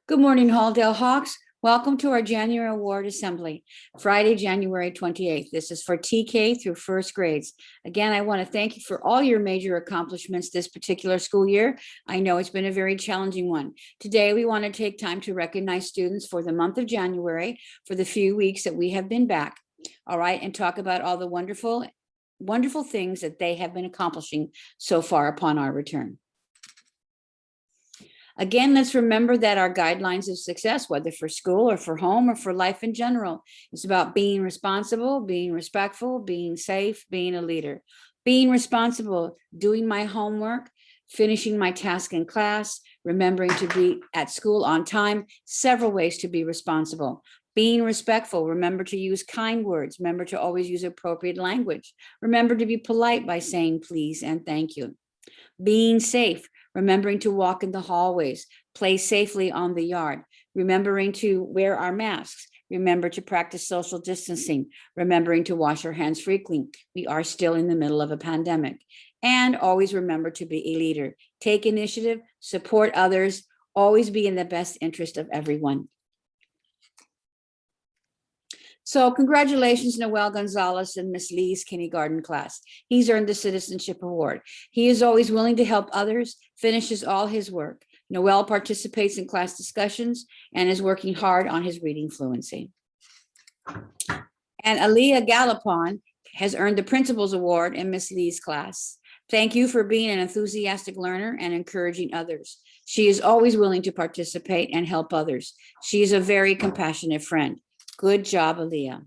Good morning, Halldale Hawks. Welcome to our January Award Assembly, Friday, January 28th. This is for TK through first grades. Again, I want to thank you for all your major accomplishments this particular school year. I know it's been a very challenging one. Today, we want to take time to recognize students for the month of January, for the few weeks that we have been back, all right, and talk about all the wonderful things that they have been accomplishing so far upon our return. Again, let's remember that our guidelines of success, whether for school or for home or for life in general, is about being responsible, being respectful, being safe, being a leader. Being responsible, doing my homework, finishing my task in class, remembering to be at school on time, several ways to be responsible. Being respectful, remember to use kind words, remember to always use appropriate language. Remember to be polite by saying please and thank you. Being safe, remembering to walk in the hallways, play safely on the yard, remembering to wear our masks, remember to practice social distancing, remembering to wash our hands frequently. We are still in the middle of a pandemic. And always remember to be a leader. Take initiative, support others, always be in the best interest of everyone. So congratulations, Noel Gonzalez and Miss Lee's kindergarten class. He's earned the Citizenship Award. He is always willing to help others, finishes all his work. Noel participates in class discussions and is working hard on his reading fluency. And Aaliyah Galopon has earned the Principal's Award in Miss Lee's class. Thank you for being an enthusiastic learner and encouraging others. She is always willing to participate and help others. She is a very compassionate friend. Good job, Aaliyah.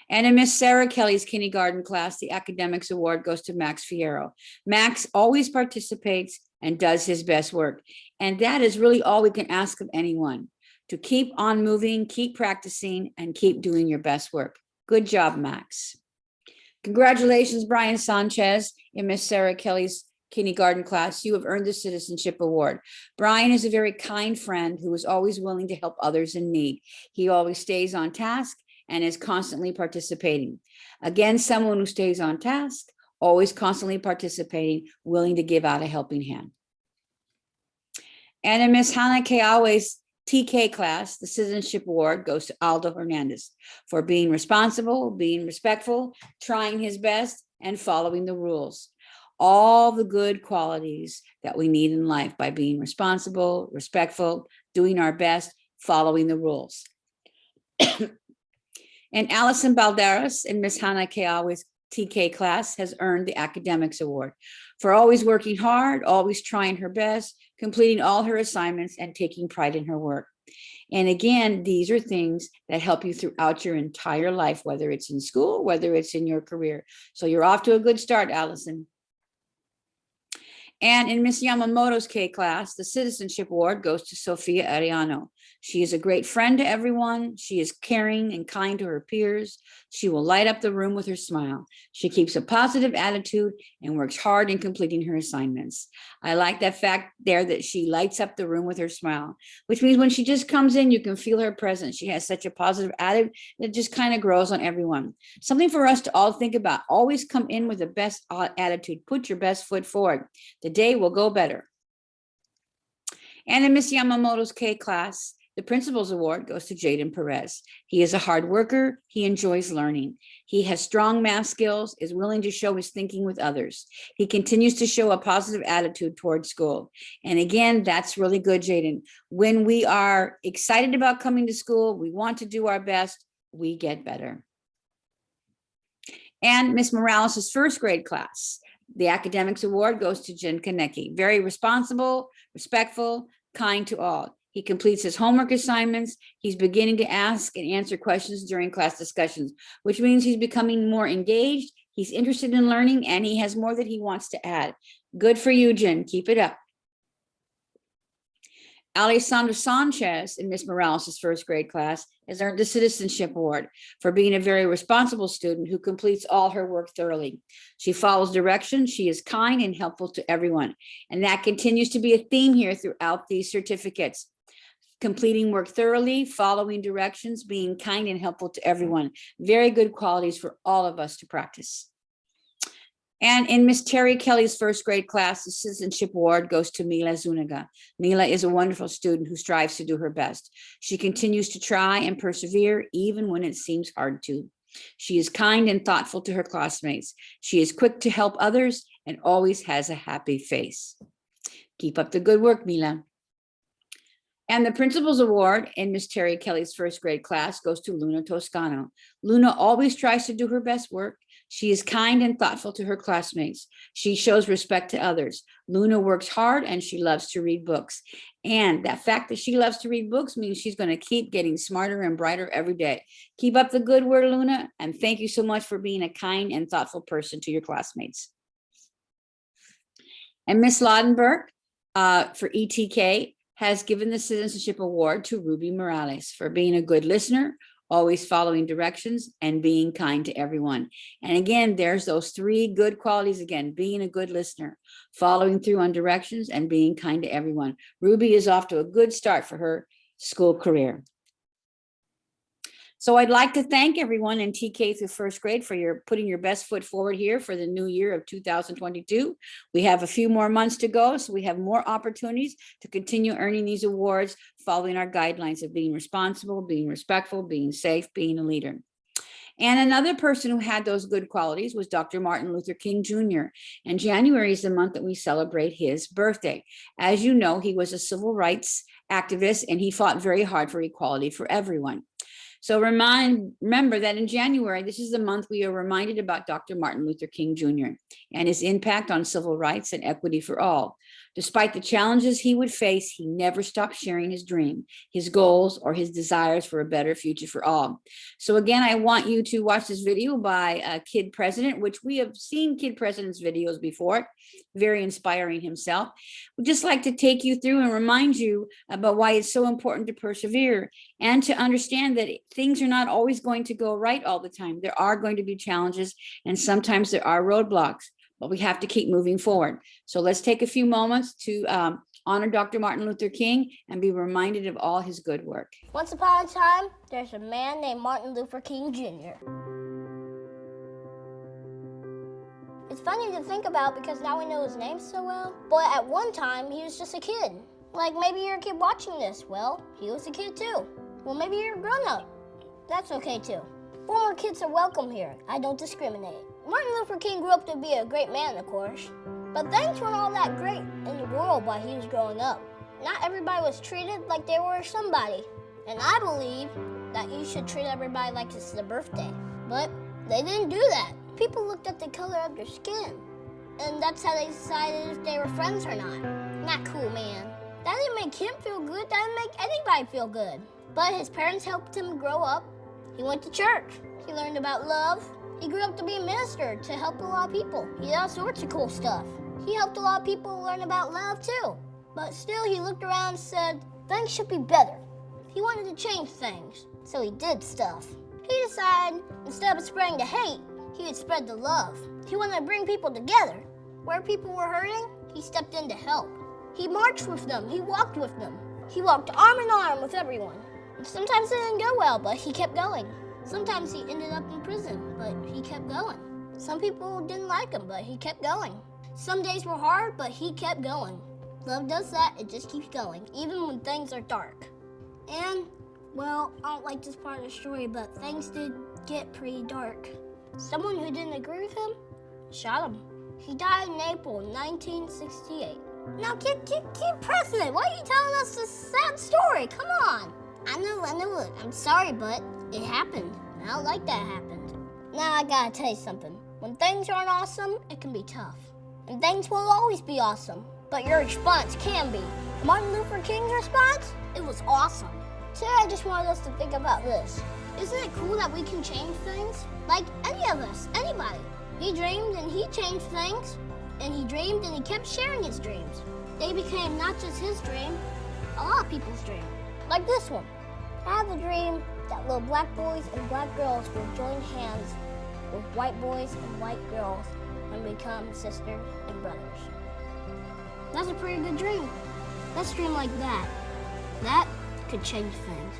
And in Miss Sarah Kelly's kindergarten class, the Academics Award goes to Max Fierro. Max always participates and does his best work. And that is really all we can ask of anyone, to keep on moving, keep practicing, and keep doing your best work. Good job, Max. Congratulations, Brian Sanchez in Miss Sarah Kelly's kindergarten class. You have earned the Citizenship Award. Brian is a very kind friend who is always willing to help others in need. He always stays on task and is constantly participating. Again, someone who stays on task, always constantly participating, willing to give out a helping hand. And in Miss Hannah Keawe's TK class, the Citizenship Award goes to Aldo Hernandez for being responsible, being respectful, trying his best, and following the rules. All the good qualities that we need in life by being responsible, respectful, doing our best, following the rules. And Allison Balderas in Miss Hannah Keawe's TK class has earned the Academics Award for always working hard, always trying her best, completing all her assignments, and taking pride in her work. And again, these are things that help you throughout your entire life, whether it's in school, whether it's in your career. So you're off to a good start, Allison. And in Miss Yamamoto's K class, the Citizenship Award goes to Sophia Ariano. She is a great friend to everyone. She is caring and kind to her peers. She will light up the room with her smile. She keeps a positive attitude and works hard in completing her assignments. I like that fact there that she lights up the room with her smile, which means when she just comes in, you can feel her presence. She has such a positive attitude that just kind of grows on everyone. Something for us to all think about. Always come in with the best attitude. Put your best foot forward. The day will go better. And in Miss Yamamoto's K class, the Principal's Award goes to Jaden Perez. He is a hard worker. He enjoys learning. He has strong math skills, is willing to show his thinking with others. He continues to show a positive attitude towards school. And again, that's really good, Jaden. When we are excited about coming to school, we want to do our best, we get better. And Miss Morales' first grade class, the Academics Award goes to Jen Konecki. Very responsible, respectful, kind to all. He completes his homework assignments. He's beginning to ask and answer questions during class discussions, which means he's becoming more engaged. He's interested in learning and he has more that he wants to add. Good for you, Jen. Keep it up. Alessandra Sanchez in Miss Morales' first grade class has earned the Citizenship Award for being a very responsible student who completes all her work thoroughly. She follows directions. She is kind and helpful to everyone. And that continues to be a theme here throughout these certificates. Completing work thoroughly, following directions, being kind and helpful to everyone. Very good qualities for all of us to practice. And in Miss Terry Kelly's first grade class, the Citizenship Award goes to Mila Zuniga. Mila is a wonderful student who strives to do her best. She continues to try and persevere even when it seems hard to. She is kind and thoughtful to her classmates. She is quick to help others and always has a happy face. Keep up the good work, Mila. And the Principal's Award in Miss Terry Kelly's first grade class goes to Luna Toscano. Luna always tries to do her best work. She is kind and thoughtful to her classmates. She shows respect to others. Luna works hard and she loves to read books. And that fact that she loves to read books means she's going to keep getting smarter and brighter every day. Keep up the good work, Luna, and thank you so much for being a kind and thoughtful person to your classmates. And Miss Laudenberg for ETK has given the Citizenship Award to Ruby Morales for being a good listener, always following directions, and being kind to everyone. And again, there's those three good qualities again: being a good listener, following through on directions, and being kind to everyone. Ruby is off to a good start for her school career. So I'd like to thank everyone in TK through first grade for putting your best foot forward here for the new year of 2022. We have a few more months to go, so we have more opportunities to continue earning these awards, following our guidelines of being responsible, being respectful, being safe, being a leader. And another person who had those good qualities was Dr. Martin Luther King Jr. And January is the month that we celebrate his birthday. As you know, he was a civil rights activist and he fought very hard for equality for everyone. So remember that in January, this is the month we are reminded about Dr. Martin Luther King Jr. and his impact on civil rights and equity for all. Despite the challenges he would face, he never stopped sharing his dream, his goals, or his desires for a better future for all. So again, I want you to watch this video by Kid President, which we have seen Kid President's videos before, very inspiring himself. We'd just like to take you through and remind you about why it's so important to persevere and to understand that things are not always going to go right all the time. There are going to be challenges and sometimes there are roadblocks, but we have to keep moving forward. So let's take a few moments to honor Dr. Martin Luther King and be reminded of all his good work. Once upon a time, there's a man named Martin Luther King Jr. It's funny to think about because now we know his name so well, but at one time he was just a kid. Like maybe you're a kid watching this. Well, he was a kid too. Well, maybe you're a grown-up. That's okay too. Former kids are welcome here. I don't discriminate. Martin Luther King grew up to be a great man, of course, but things weren't all that great in the world while he was growing up. Not everybody was treated like they were somebody, and I believe that you should treat everybody like it's their birthday. But they didn't do that. People looked at the color of their skin, and that's how they decided if they were friends or not. Not cool, man. That didn't make him feel good. That didn't make anybody feel good. But his parents helped him grow up. He went to church. He learned about love. He grew up to be a minister to help a lot of people. He did all sorts of cool stuff. He helped a lot of people learn about love too. But still, he looked around and said, things should be better. He wanted to change things, so he did stuff. He decided, instead of spreading the hate, he would spread the love. He wanted to bring people together. Where people were hurting, he stepped in to help. He marched with them. He walked with them. He walked arm in arm with everyone. Sometimes it didn't go well, but he kept going. Sometimes he ended up in prison, but he kept going. Some people didn't like him, but he kept going. Some days were hard, but he kept going. Love does that, it just keeps going, even when things are dark. And, well, I don't like this part of the story, but things did get pretty dark. Someone who didn't agree with him shot him. He died in April 1968. Now, keep President, why are you telling us this sad story? Come on. I know, I'm sorry, but it happened. I don't like that happened. Now I gotta tell you something. When things aren't awesome, it can be tough. And things will always be awesome, but your response can be. Martin Luther King's response? It was awesome. Today I just wanted us to think about this. Isn't it cool that we can change things? Like any of us, anybody. He dreamed and he changed things. And he dreamed and he kept sharing his dreams. They became not just his dream, a lot of people's dream. Like this one. I have a dream that little black boys and black girls will join hands with white boys and white girls and become sisters and brothers. That's a pretty good dream. Let's dream like that. That could change things.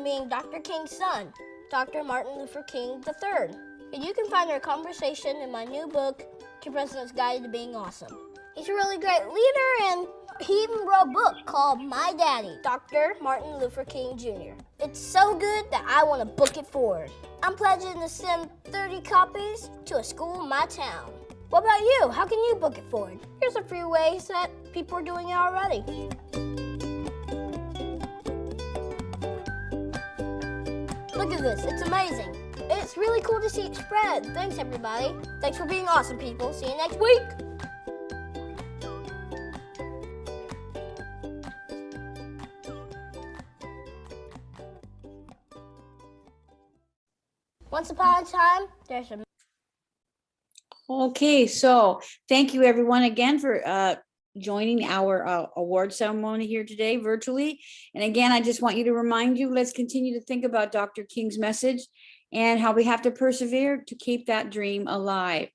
meeting Dr. King's son, Dr. Martin Luther King III. And you can find our conversation in my new book, The President's Guide to Being Awesome. He's a really great leader, and he even wrote a book called My Daddy, Dr. Martin Luther King Jr. It's so good that I want to book it forward. I'm pledging to send 30 copies to a school in my town. What about you? How can you book it forward? Here's a few ways that people are doing it already. Look at this, it's amazing. It's really cool to see it spread. Thanks, everybody. Thanks for being awesome, people. See you next week. Once upon a time, there's a... Okay, so thank you everyone again for joining our award ceremony here today virtually. And again, I just want you to remind you, let's continue to think about Dr. King's message and how we have to persevere to keep that dream alive.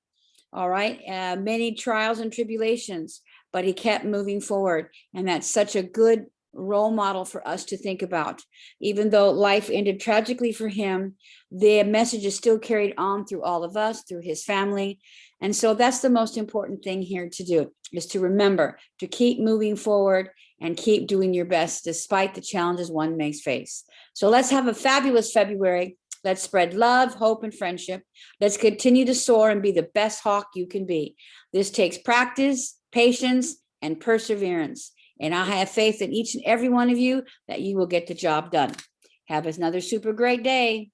All right, many trials and tribulations, but he kept moving forward. And that's such a good role model for us to think about. Even though life ended tragically for him, the message is still carried on through all of us, through his family. And so that's the most important thing here to do, is to remember to keep moving forward and keep doing your best despite the challenges one may face. So let's have a fabulous February. Let's spread love, hope, and friendship. Let's continue to soar and be the best hawk you can be. This takes practice, patience, and perseverance. And I have faith in each and every one of you that you will get the job done. Have another super great day.